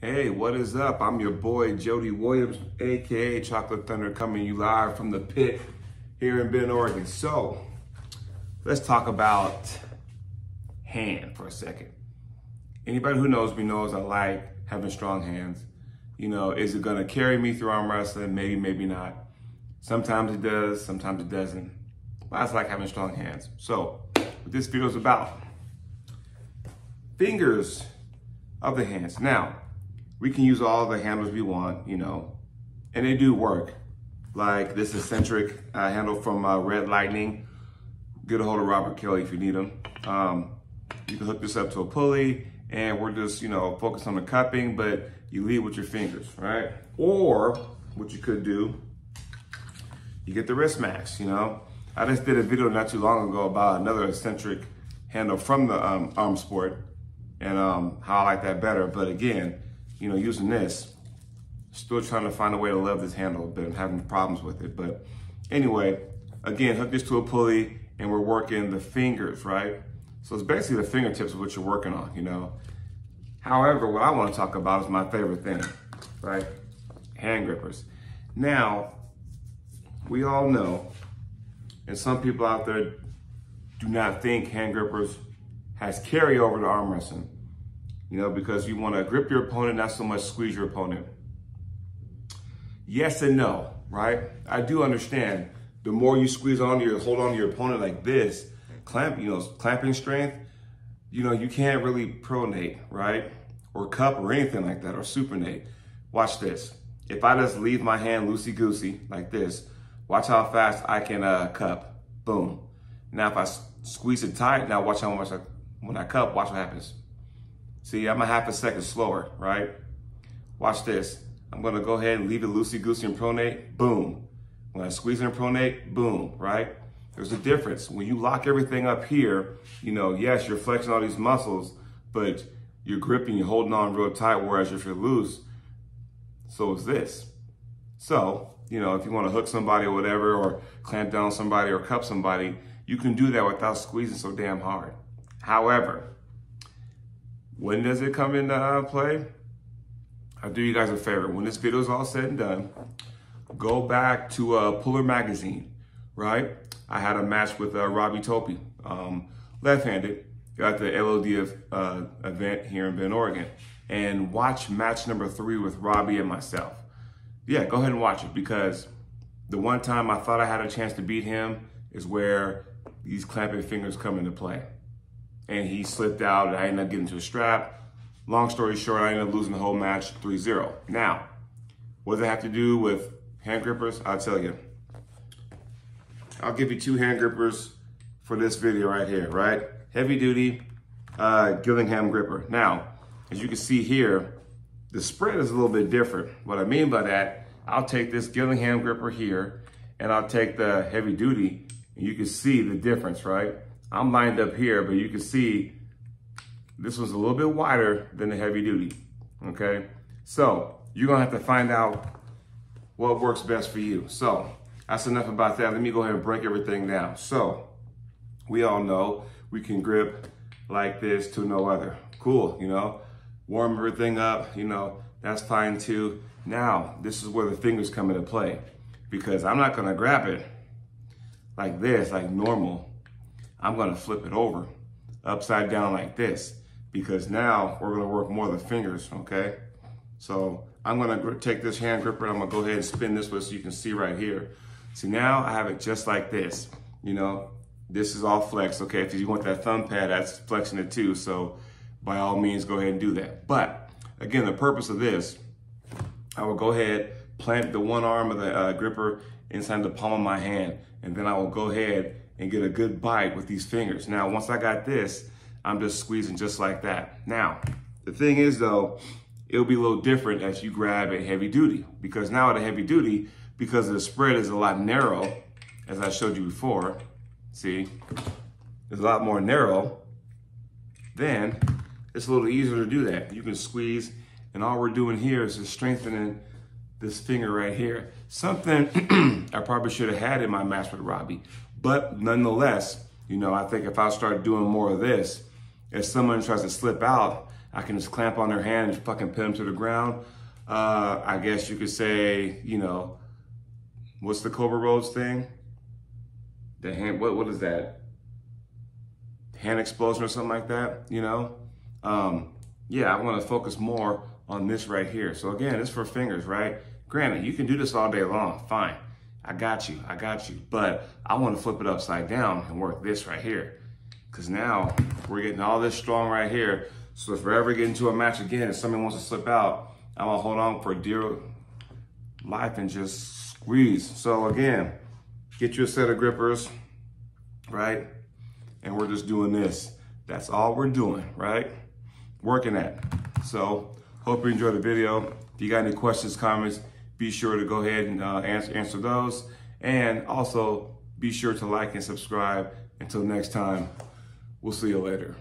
Hey, what is up? I'm your boy, Jody Williams, AKA Chocolate Thunder, coming to you live from the pit here in Bend, Oregon. So, let's talk about hand for a second. Anybody who knows me knows I like having strong hands. You know, is it gonna carry me through arm wrestling? Maybe, maybe not. Sometimes it does, sometimes it doesn't. But I just like having strong hands. So, what this video is about, fingers of the hands. Now, we can use all the handles we want, you know, and they do work. Like this eccentric handle from Red Lightning. Get a hold of Robert Kelly if you need them. You can hook this up to a pulley and we're just, you know, focus on the cupping, but you lead with your fingers, right? Or what you could do, you get the wrist max, you know. I just did a video not too long ago about another eccentric handle from the arm sport and how I like that better. But again, you know, using this, still trying to find a way to love this handle a bit. I'm having problems with it. But anyway, again, hook this to a pulley and we're working the fingers, right? So it's basically the fingertips of what you're working on, you know. However, what I want to talk about is my favorite thing, right? Hand grippers. Now, we all know, and some people out there do not think hand grippers has carryover to arm wrestling. You know, because you want to grip your opponent, not so much squeeze your opponent. Yes and no, right? I do understand. The more you squeeze on your, hold on to your opponent like this, clamping strength, you know, you can't really pronate, right? Or cup or anything like that, or supinate. Watch this. If I just leave my hand loosey-goosey like this, watch how fast I can cup. Boom. Now if I squeeze it tight, now watch how much when I cup, watch what happens. See, I'm a half a second slower, right? Watch this. I'm gonna go ahead and leave it loosey-goosey and pronate, boom. When I squeeze and pronate, boom, right? There's a difference. When you lock everything up here, you know, yes, you're flexing all these muscles, but you're gripping, you're holding on real tight, whereas if you're loose, so is this. So, you know, if you wanna hook somebody or whatever, or clamp down somebody or cup somebody, you can do that without squeezing so damn hard. However, when does it come into play? I'll do you guys a favor. When this video is all said and done, go back to Puller Magazine, right? I had a match with Robbie Topi, left-handed, got the LOD event here in Bend, Oregon, and watch match number 3 with Robbie and myself. Yeah, go ahead and watch it, because the one time I thought I had a chance to beat him is where these clamping fingers come into play. And he slipped out and I ended up getting to a strap. Long story short, I ended up losing the whole match 3-0. Now, what does it have to do with hand grippers? I'll tell you. I'll give you 2 hand grippers for this video right here, right? Heavy duty Gillingham gripper. Now, as you can see here, the spread is a little bit different. What I mean by that, I'll take this Gillingham gripper here and I'll take the heavy duty, and you can see the difference, right? I'm lined up here, but you can see this was a little bit wider than the heavy duty, okay? So you're gonna have to find out what works best for you. So that's enough about that. Let me go ahead and break everything down. So we all know we can grip like this to no other. Cool, you know? Warm everything up, you know, that's fine too. Now, this is where the fingers come into play, because I'm not gonna grab it like this, like normal. I'm gonna flip it over, upside down like this, because now we're gonna work more of the fingers, okay? So I'm gonna take this hand gripper and I'm gonna go ahead and spin this way so you can see right here. See, now I have it just like this, you know? This is all flexed, okay? If you want that thumb pad, that's flexing it too, so by all means, go ahead and do that. But again, the purpose of this, I will go ahead, plant the one arm of the gripper inside the palm of my hand, and then I will go ahead and get a good bite with these fingers. Now, once I got this, I'm just squeezing just like that. Now, the thing is though, it'll be a little different as you grab a heavy duty, because now at a heavy duty, because the spread is a lot narrow, as I showed you before, see, it's a lot more narrow, then it's a little easier to do that. You can squeeze, and all we're doing here is just strengthening this finger right here. Something I probably should have had in my match with Robbie. But nonetheless, you know, I think if I start doing more of this, if someone tries to slip out, I can just clamp on their hand and fucking pin them to the ground. I guess you could say, you know, what's the Cobra Rhodes thing? The hand, what is that? Hand explosion or something like that, you know? Yeah, I want to focus more on this right here. So again, it's for fingers, right? Granted, you can do this all day long, fine. I got you. But I want to flip it upside down and work this right here. Because now we're getting all this strong right here. So if we ever get into a match again and somebody wants to slip out, I'm going to hold on for dear life and just squeeze. So again, get you a set of grippers, right? And we're just doing this. That's all we're doing, right? Working at. So hope you enjoyed the video. If you got any questions, comments, be sure to go ahead and answer those. And also be sure to like and subscribe. Until next time, we'll see you later.